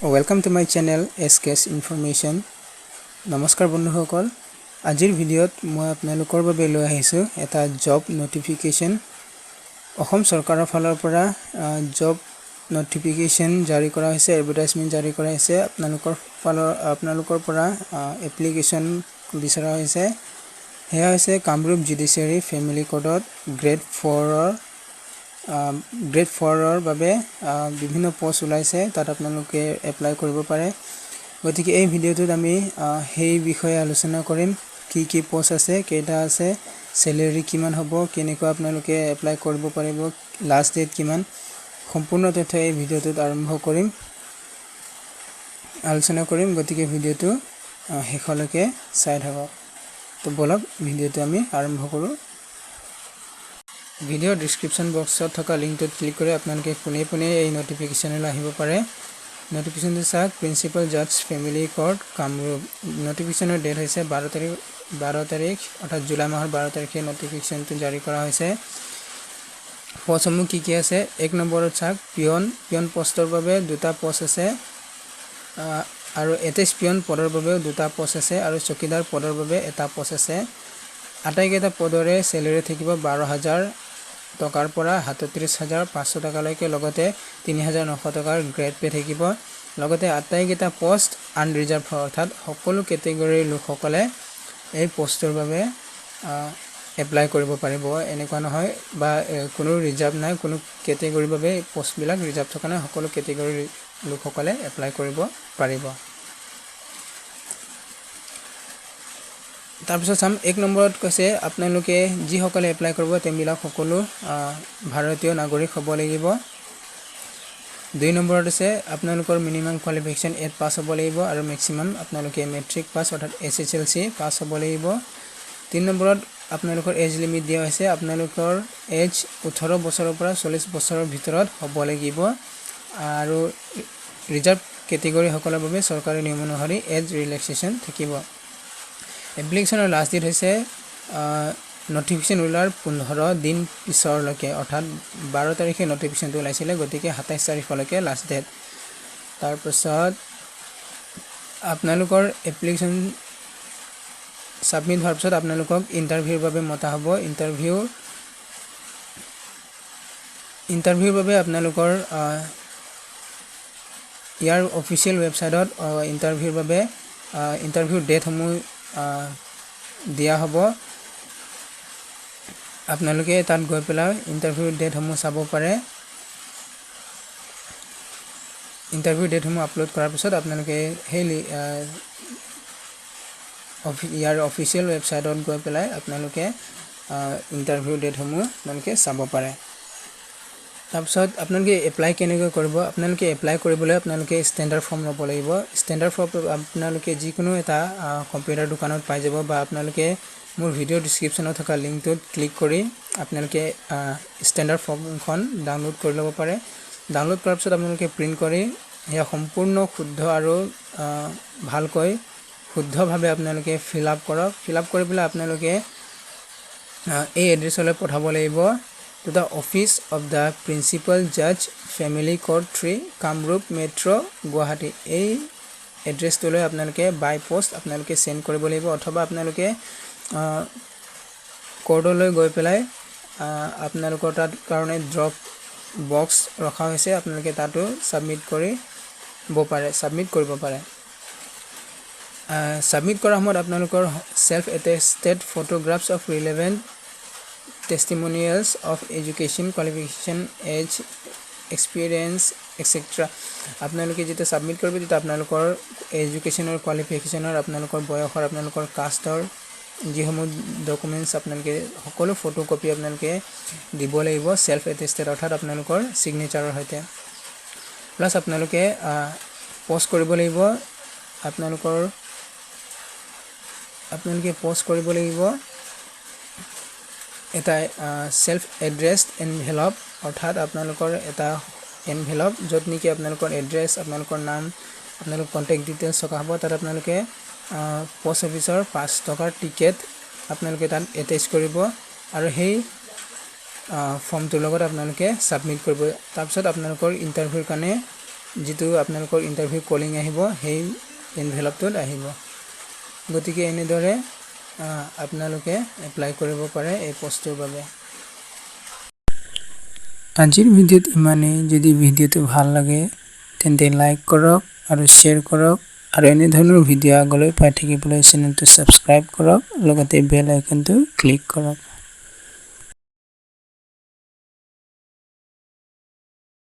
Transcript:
Welcome to my channel SKS Information. নমস্কাৰ বন্ধুসকল আজিৰ ভিডিঅ'ত মই আপোনালোকৰ বাবে লৈ আহিছো এটা জব নোটিফিকেশন অসম চৰকাৰৰ ফালৰ পৰা জব নোটিফিকেশন জাৰি কৰা হৈছে এডভাৰটাইজমেন্ট জাৰি কৰা হৈছে আপোনালোকৰ পৰা এপ্লিকেশন বিচৰা হৈছে হেয়া হৈছে কামৰূপ জুডিচিয়াৰী ফেমিলি কোডত গ্ৰেড 4 ৰ বাবে বিভিন্ন পোষ্ট ওলাইছে তাত আপোনালোকে এপ্লাই কৰিব পাৰে গতিকে এই ভিডিওটোত আমি সেই বিষয়ে আলোচনা কৰিম কি পোষ্ট আছে কেইটা আছে স্যালাৰি কিমান হ'ব কেনেকৈ আপোনালোকে এপ্লাই কৰিব পাৰিব লাষ্ট ডেট কিমান সম্পূৰ্ণ তথ্য এই ভিডিওটোত আলোচনা কৰিম গতিকে ভিডিওটো শেষলৈকে চাই থাকক তো বলক ভিডিওটো আমি আৰম্ভ কৰো ভিডিও ডেসক্ৰিপশন বক্সত থকা লিংকটোত ক্লিক কৰি আপোনালোকে পুনে এই নোটিফিকেশনলৈ আহিব পাৰে নোটিফিকেশন চাওক প্ৰিন্সিপাল জাজ ফেমিলি কোৰ্ট কামৰূপ নোটিফিকেশনৰ ডেট হৈছে 12 তাৰিখ অৰ্থাৎ জুলাই মাহৰ 12 তাৰিখে নোটিফিকেশনটো জাৰি কৰা হৈছে পোষ্টসমূহ কি আছে এক নম্বৰত চাওক পিয়ন পোষ্টৰ বাবে দুটা পোষ্ট আছে আৰু এটেচ পিয়ন পদৰ বাবে দুটা পোষ্ট আছে আৰু চকীদাৰ পদৰ বাবে এটা পোষ্ট আছে আটাইকেইটা পদৰে স্যালাৰি থাকিব 12000 টকাৰ পৰা 37500 টকালৈকে লগতে 3900 টকাৰ গ্ৰেড পে থাকিব লগতে আটাইকেইটা পোষ্ট আনৰিজাৰ্ভ অৰ্থাৎ সকলো কেটেগৰীৰ লোকসকলে এই পোষ্টৰ বাবে এপ্লাই কৰিব পাৰিব এনেকুৱা নহয় বা কোনো ৰিজাৰ্ভ নাই কোনো কেটেগৰীৰ বাবে পোষ্ট বিলাক ৰিজাৰ্ভ থকা নাই সকলো কেটেগৰীৰ লোকসকলে এপ্লাই কৰিব পাৰিব তাৰপিছত সাম এক নম্বৰত কৈছে আপোনালোকে যি সকলে এপ্লাই কৰিব তেমিলাক সকলো ভাৰতীয় নাগৰিক হ'ব লাগিব দুই নম্বৰত আছে আপোনালোকৰ মিনিমাম কোৱালিফিকেশন 8 পাস হ'ব লাগিব আৰু ম্যাক্সিমাম আপোনালোকে মেট্ৰিক পাস অৰ্থাৎ এছএছএলসি পাস হ'ব লাগিব তিন নম্বৰত আপোনালোকৰ এজ লিমিট দিয়া হৈছে আপোনালোকৰ এজ 18 বছৰৰ পৰা 40 বছৰৰ ভিতৰত হ'ব লাগিব আৰু ৰিজাৰ্ভ কেটেগৰী সকলৰ বাবে চৰকাৰী নিয়ম অনুসৰি এজ ৰিলেক্সেশন থাকিব এপ্লিকেশনৰ লাষ্ট ডেট হৈছে নোটিফিকেশন ওলাৰ 15 দিন পিছৰলৈকে অৰ্থাৎ 12 তাৰিখে নোটিফিকেশনটো ওলাইছিল গতিকে 27 তাৰিখলৈকে লাষ্ট ডেট তাৰ পিছত আপোনালোকৰ এপ্লিকেশন সাবমিট হোৱাৰ পিছত আপোনালোকক ইন্টাৰভিউৰ বাবে মতা হ'ব ইন্টাৰভিউৰ বাবে আপোনালোকৰ ইয়াৰ অফিচিয়েল ৱেবছাইটত ইন্টাৰভিউৰ বাবে ইন্টাৰভিউ ডেট সমূহ দিয়া হ'ব আপোনালোকে তাত গৈ পেলাই ইন্টাৰভিউ ডেট সমূহ চাব পাৰে ইন্টাৰভিউ ডেট সমূহ আপলোড কৰাৰ পিছত আপোনালোকে হেই ইয়াৰ অফিচিয়েল ৱেবছাইটত গৈ পেলাই আপোনালোকে ইন্টাৰভিউ ডেট সমূহ আপোনালোকে চাব পাৰে তাৰপিছত আপোনালোকে এপ্লাই কেনেকৈ কৰিব আপোনালোকে এপ্লাই কৰিবলৈ আপোনালোকে ষ্টেণ্ডাৰ্ড ফৰ্ম ল'ব লাগিব ষ্টেণ্ডাৰ্ড ফৰ্ম আপোনালোকে যিকোনো এটা কম্পিউটাৰ দোকানত পাই যাব বা আপোনালোকে মোৰ ভিডিও ডেসক্ৰিপশনত থকা লিংকটোত ক্লিক কৰি আপোনালোকে ষ্টেণ্ডাৰ্ড ফৰ্মখন ডাউনলোড কৰি ল'ব পাৰে ডাউনলোড কৰাৰ পিছত আপোনালোকে প্ৰিন্ট কৰি এয়া সম্পূৰ্ণ শুদ্ধ আৰু ভালকৈ শুদ্ধভাৱে আপোনালোকে ফিল আপ কৰক ফিল আপ কৰি পেলাই আপোনালোকে এই এড্ৰেছলৈ পঠাব লাগিব to the office of the principal judge family court 3 Kamrup metro Guwahati এই এড্ৰেছটোলৈ আপোনালোকে বাই পোষ্ট আপোনালোকে সেন্ড কৰিব লাগিব অথবা আপোনালোকে কোৰ্টলৈ গৈ পেলাই আপোনালোকৰ তাত কাৰণে ড্ৰপ বক্স ৰখা হৈছে আপোনালোকে তাতো সাবমিট কৰিব পাৰে সাবমিট কৰাৰ সময়ত আপোনালোকৰ self attested photographs of relevant testimonials of education qualification age experience etc আপোনালোকে যেটা সাবমিট কৰিব যেটা আপোনালোকৰ এডুকেশনৰ কোৱালিফিকেশনৰ আপোনালোকৰ বয়সৰ আপোনালোকৰ কাষ্টৰ যিসমূহ ডকুমেন্টস আপোনালোকে সকলো ফটোকপি আপোনালোকে দিব লাগিব সেলফ এটেস্টেড অৰ্থাৎ আপোনালোকৰ সিগনেচাৰৰ সৈতে প্লাস আপোনালোকে পোষ্ট কৰিব লাগিব আপোনালোকে পোষ্ট কৰিব লাগিব এটা সেলফ এড্ৰেছড এনভেলপ অৰ্থাৎ আপোনালোকৰ এটা এনভেলপ যত নেকি আপোনালোকৰ এড্ৰেছ আপোনালোকৰ নাম আপোনালোকৰ কন্টাক্ট ডিটেইলছ থকা হ'ব তাত আপোনালোকে পোষ্ট অফিচৰ 5 টকাৰ টিকেট আপোনালোকে তাত এটাচ কৰিব আৰু সেই ফৰ্মটোৰ লগত আপোনালোকে সাবমিট কৰিব তাৰ পিছত আপোনালোকৰ ইন্টাৰভিউৰ কাৰণে যেটো আপোনালোকৰ ইন্টাৰভিউ কলিং আহিব সেই এনভেলপটোত আহিব গতিকে এনেদৰে আপোনালোকে এপ্লাই কৰিব পাৰে এই পোষ্টৰ বাবে আজিৰ ভিডিঅ'ত ইমানেই যদি ভিডিঅ'টো ভাল লাগে তেন্তে লাইক কৰক আৰু শ্বেয়াৰ কৰক আৰু এনে ধৰণৰ ভিডিঅ' আগলৈ পাই থাকিবলৈ চেনেলটো সাবস্ক্ৰাইব কৰক লগতে বেল আইকনটো ক্লিক কৰক